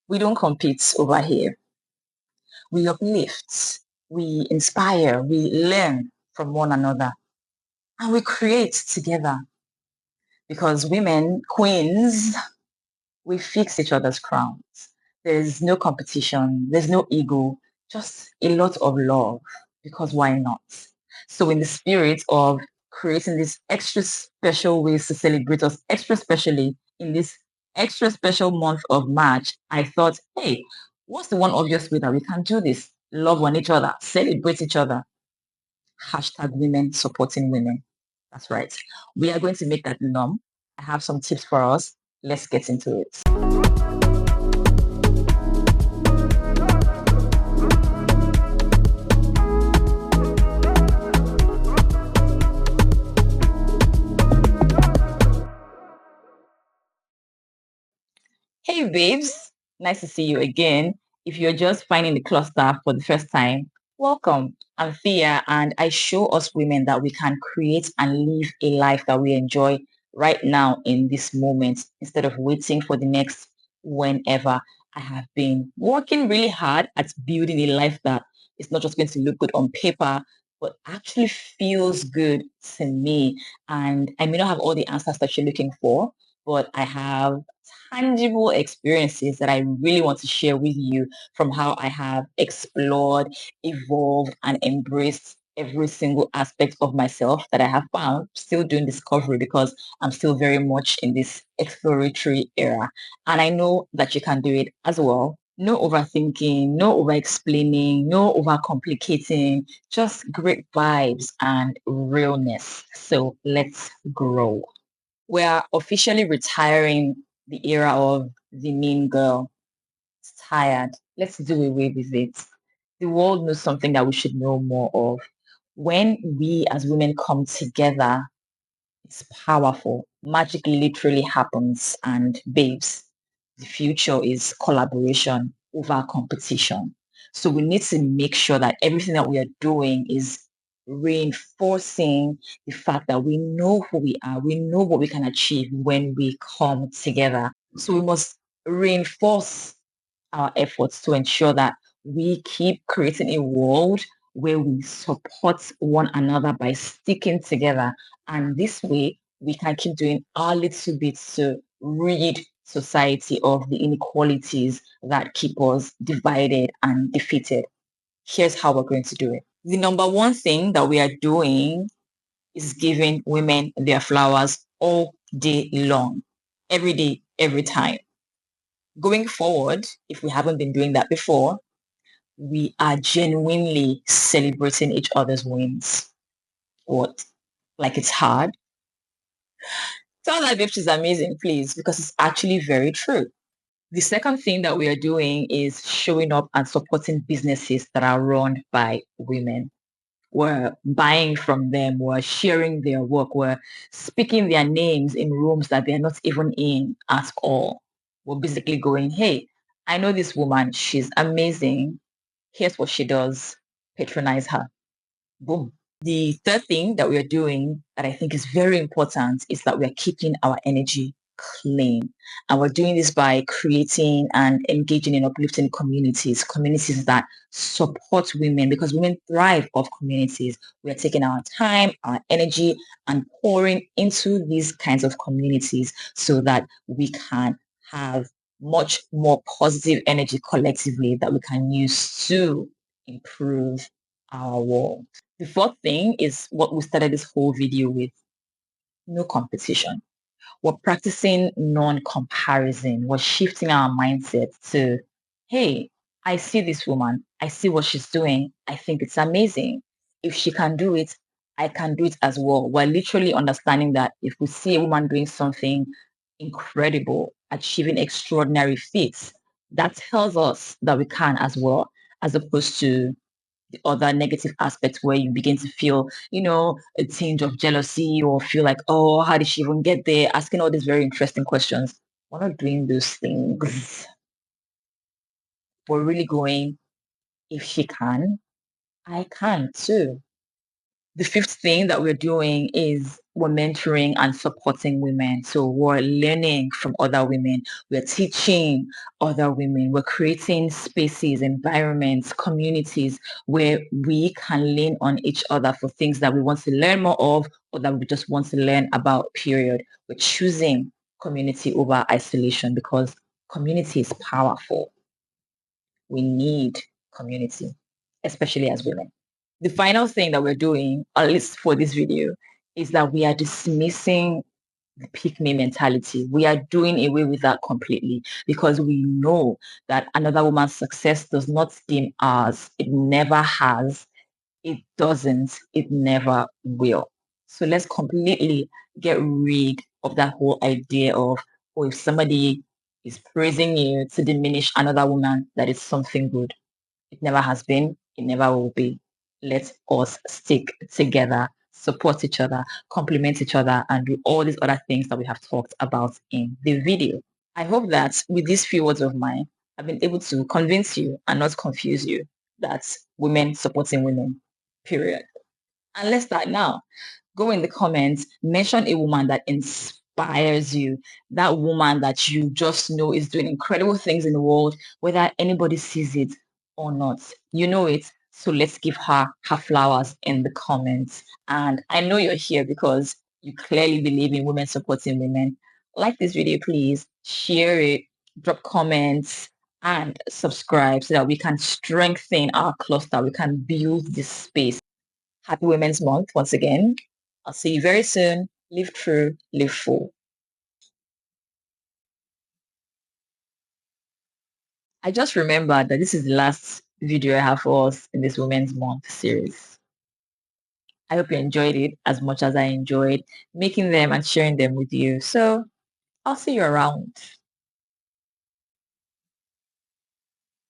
We don't compete over here. We uplift, we inspire, we learn from one another, and we create together. Because women, queens, we fix each other's crowns. There's no competition, there's no ego, just a lot of love. Because why not? So in the spirit of creating this extra special ways to celebrate us, extra specially in this extra special month of March, I thought, hey, what's the one obvious way that we can do this? Love on each other, celebrate each other. Hashtag women supporting women. That's right. We are going to make that norm. I have some tips for us. Let's get into it. Hey babes, nice to see you again. If you're just finding the cluster for the first time, welcome. I'm Thea and I show us women that we can create and live a life that we enjoy right now in this moment instead of waiting for the next whenever. I have been working really hard at building a life that is not just going to look good on paper, but actually feels good to me. And I may not have all the answers that you're looking for, but I have tangible experiences that I really want to share with you from how I have explored, evolved, and embraced every single aspect of myself that I have found. Still doing discovery because I'm still very much in this exploratory era. And I know that you can do it as well. No overthinking, no over explaining, no over complicating, just great vibes and realness. So let's grow. We're officially retiring the era of the mean girl. It's tired. Let's do away with it. The world knows something that we should know more of. When we as women come together, it's powerful. Magic literally happens. And babes, the future is collaboration over competition. So we need to make sure that everything that we are doing is reinforcing the fact that we know who we are. We know what we can achieve when we come together. So we must reinforce our efforts to ensure that we keep creating a world where we support one another by sticking together. And this way, we can keep doing our little bit to rid society of the inequalities that keep us divided and defeated. Here's how we're going to do it. The number one thing that we are doing is giving women their flowers all day long, every day, every time. Going forward, if we haven't been doing that before, we are genuinely celebrating each other's wins. What? Like it's hard? Tell that bitch is amazing, please, because it's actually very true. The second thing that we are doing is showing up and supporting businesses that are run by women. We're buying from them, we're sharing their work, we're speaking their names in rooms that they're not even in at all. We're basically going, hey, I know this woman, she's amazing. Here's what she does. Patronize her. Boom. The third thing that we are doing that I think is very important is that we are keeping our energy clean. And we're doing this by creating and engaging in uplifting communities that support women because women thrive off communities. We are taking our time, our energy, and pouring into these kinds of communities so that we can have much more positive energy collectively that we can use to improve our world. The fourth thing is what we started this whole video with, no competition. We're practicing non-comparison. We're shifting our mindset to, hey, I see this woman. I see what she's doing. I think it's amazing. If she can do it, I can do it as well. We're literally understanding that if we see a woman doing something incredible, achieving extraordinary feats, that tells us that we can as well, as opposed to the other negative aspects where you begin to feel, a tinge of jealousy or feel like, oh, how did she even get there? Asking all these very interesting questions. We're not doing those things. We're really going, if she can, I can too. The fifth thing that we're doing is we're mentoring and supporting women. So we're learning from other women. We're teaching other women. We're creating spaces, environments, communities where we can lean on each other for things that we want to learn more of or that we just want to learn about, period. We're choosing community over isolation because community is powerful. We need community, especially as women. The final thing that we're doing, at least for this video, is that we are dismissing the pick me mentality. We are doing away with that completely because we know that another woman's success does not stem ours. It never has. It doesn't. It never will. So let's completely get rid of that whole idea of, oh, if somebody is praising you to diminish another woman, that is something good. It never has been. It never will be. Let us stick together, support each other, complement each other, and do all these other things that we have talked about in the video. I hope that with these few words of mine, I've been able to convince you and not confuse you that women supporting women, period. And let's start now. Go in the comments, mention a woman that inspires you, that woman that you just know is doing incredible things in the world, whether anybody sees it or not. You know it. So let's give her her flowers in the comments. And I know you're here because you clearly believe in women supporting women. Like this video, please. Share it, drop comments, and subscribe so that we can strengthen our cluster. We can build this space. Happy Women's Month once again. I'll see you very soon. Live true, live full. I just remembered that this is the last video I have for us in this Women's Month series. I hope you enjoyed it as much as I enjoyed making them and sharing them with you. So I'll see you around.